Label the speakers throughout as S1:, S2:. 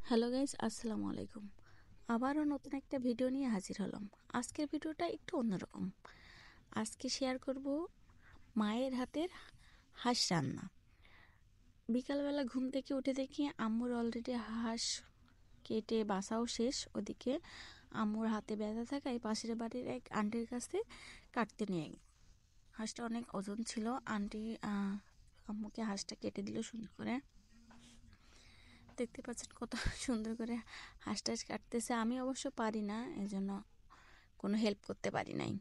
S1: Hello guys, আসসালামু আলাইকুম। আবারও নতুন একটা ভিডিও নিয়ে হাজির হলাম। আজকের ভিডিওটা একটু অন্যরকম। আজকে শেয়ার করব মায়ের হাতের হাঁস রান্না। বিকালবেলা ঘুম থেকে উঠে দেখি আম্মুর অলরেডি হাঁস কেটে বাসাও শেষ। ওদিকে আম্মুর হাতে ব্যথা থাকায় পাশের বাড়ির এক আন্টির কাছে কাটতে নিয়ে গেল। হাঁসটা অনেক ওজন ছিল। আন্টি আম্মুকে হাঁসটা কেটে দিল সুন্দর করে। দেখতে পাচ্ছেন কত সুন্দর করে হাঁস টাস কাটতেছে। আমি অবশ্য পারি না, এজন্য কোনো হেল্প করতে পারি নাই।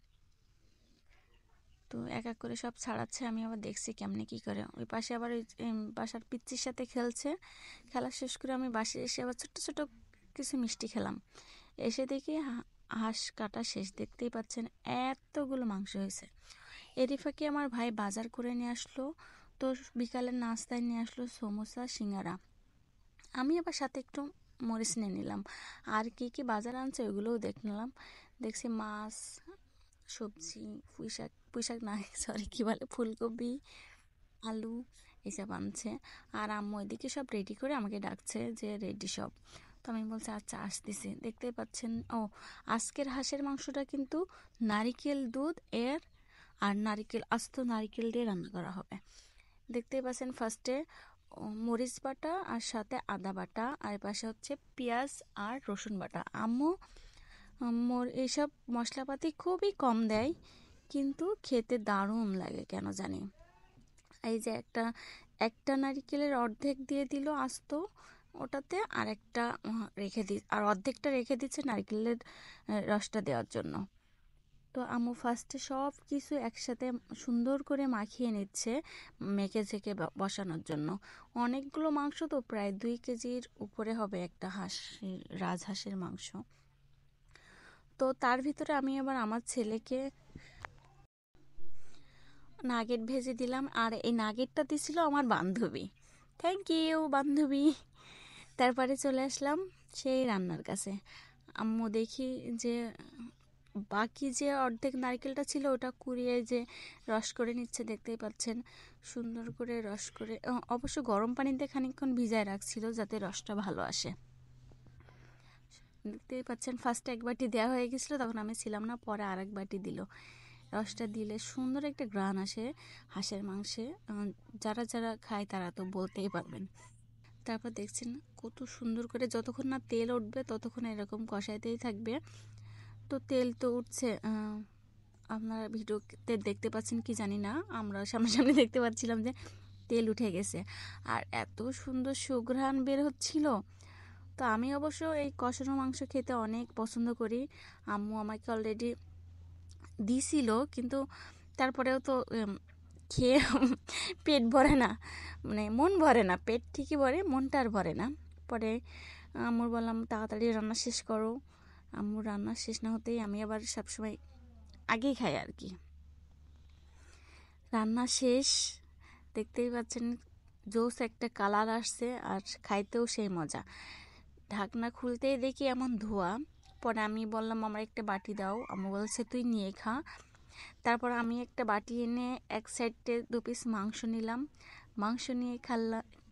S1: তো এক এক করে সব ছাড়াচ্ছে, আমি আবার দেখছি কেমনে কি করে। ওই পাশে আবার ওই বাসার পিচ্চির সাথে খেলছে। খেলা শেষ করে আমি বাসায় এসে আবার ছোট্ট ছোট কিছু মিষ্টি খেলাম। এসে দেখি হাঁস কাটা শেষ। দেখতেই পাচ্ছেন এতগুলো মাংস হয়েছে। এরই ফাঁকে আমার ভাই বাজার করে নিয়ে আসলো। তো বিকালের নাস্তায় নিয়ে আসলো সমোসা, সিঙ্গারা। আমি আবার সাথে একটু মরিচ নিয়ে নিলাম। আর কি কি বাজার আনছে ওইগুলোও নিলাম। দেখছি মাছ, সবজি, পুঁইশাক না সরি কী বলে, ফুলকপি, আলু এসব আনছে। আর আম্মু এদিকে সব রেডি করে আমাকে ডাকছে যে রেডি সব। তো আমি বলছি আচ্ছা আসতেছি। দেখতেই পাচ্ছেন আজকের হাঁসের মাংসটা কিন্তু নারিকেল দুধ আর আস্ত নারিকেল দিয়ে রান্না করা হবে। দেখতেই পাচ্ছেন ফার্স্টে মরিচ বাটা আর সাথে আদা বাটা, আর পাশে হচ্ছে পেঁয়াজ আর রসুন বাটা। আম্মু এইসব মশলাপাতি খুবই কম দেয়, কিন্তু খেতে দারুণ লাগে কেন জানি। এই যে একটা একটা নারিকেলের অর্ধেক দিয়ে দিল আস্ত ওটাতে, আর একটা আর অর্ধেকটা রেখে দিচ্ছে নারকেলের রসটা দেওয়ার জন্য। তো আম্মু ফার্স্টে সব কিছু একসাথে সুন্দর করে মাখিয়ে নিচ্ছে মেখে ঝেঁকে বসানোর জন্য। অনেকগুলো মাংস, তো প্রায় 2 কেজির উপরে হবে একটা রাজহাঁসের মাংস। তো তার ভিতরে আমি আবার আমার ছেলেকে নাগেট ভেজে দিলাম, আর এই নাগেটটা দিছিল আমার বান্ধবী। থ্যাংক ইউ বান্ধবী। তারপরে চলে আসলাম সেই রান্নার কাছে। আম্মু দেখি যে বাকি যে অর্ধেক নারকেলটা ছিল ওটা কুড়িয়ে যে রস করে নিচ্ছে। দেখতেই পাচ্ছেন সুন্দর করে রস করে, অবশ্য গরম পানিতে খানিকক্ষণ ভিজায় রাখছিল যাতে রসটা ভালো আসে। দেখতেই পাচ্ছেন ফার্স্টে এক বাটি দেওয়া হয়ে গেছিলো, তখন আমি ছিলাম না, পরে আর এক বাটি দিল। রসটা দিলে সুন্দর একটা ঘ্রাণ আসে হাঁসের মাংসে। যারা যারা খায় তারা তো বলতেই পারবেন। তারপর দেখছেন কত সুন্দর করে, যতক্ষণ না তেল উঠবে ততক্ষণ এরকম কষাইতেই থাকবে। তো তেল তো উঠছে, আপনারা ভিডিওতে দেখতে পাচ্ছেন কি জানি না, আমরা সামনাসামনি দেখতে পাচ্ছিলাম যে তেল উঠে গেছে। আর এত সুন্দর সুঘ্রাণ বের হচ্ছিল। তো আমি অবশ্য এই কষানো মাংস খেতে অনেক পছন্দ করি। আম্মু আমাকে অলরেডি দিছিল, কিন্তু তারপরেও তো খেয়ে পেট ভরে না, মানে মন ভরে না। পেট ঠিকই ভরে, মনটা আর ভরে না। পরে আম্মুর বললাম তাড়াতাড়ি রান্না শেষ করো। আম্মুর রান্না শেষ না হতেই আমি আবার সবসময় আগেই খাই আর কি। রান্না শেষ, দেখতেই পাচ্ছেন জোস একটা কালার আসছে, আর খাইতেও সেই মজা। ঢাকনা খুলতেই দেখি এমন ধোয়া। পরে আমি বললাম আমার একটা বাটি দাও। আম্মু বলছে তুই নিয়ে খা। তারপর আমি একটা বাটি এনে এক সাইডে 2 পিস মাংস নিলাম। মাংস নিয়ে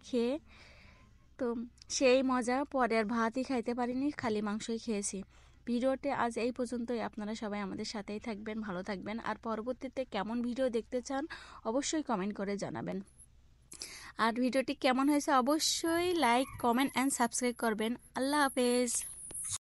S1: খেয়ে তো সেই মজা। পরে আর ভাতই খাইতে পারিনি, খালি মাংসই খেয়েছি। ভিডিওটি আজ এই পর্যন্তই। আপনারা সবাই আমাদের সাথেই থাকবেন, ভালো থাকবেন। আর পরবর্তীতে কেমন ভিডিও দেখতে চান অবশ্যই কমেন্ট করে জানাবেন। আর ভিডিওটি কেমন হয়েছে অবশ্যই লাইক, কমেন্ট অ্যান্ড সাবস্ক্রাইব করবেন। আল্লাহ হাফেজ।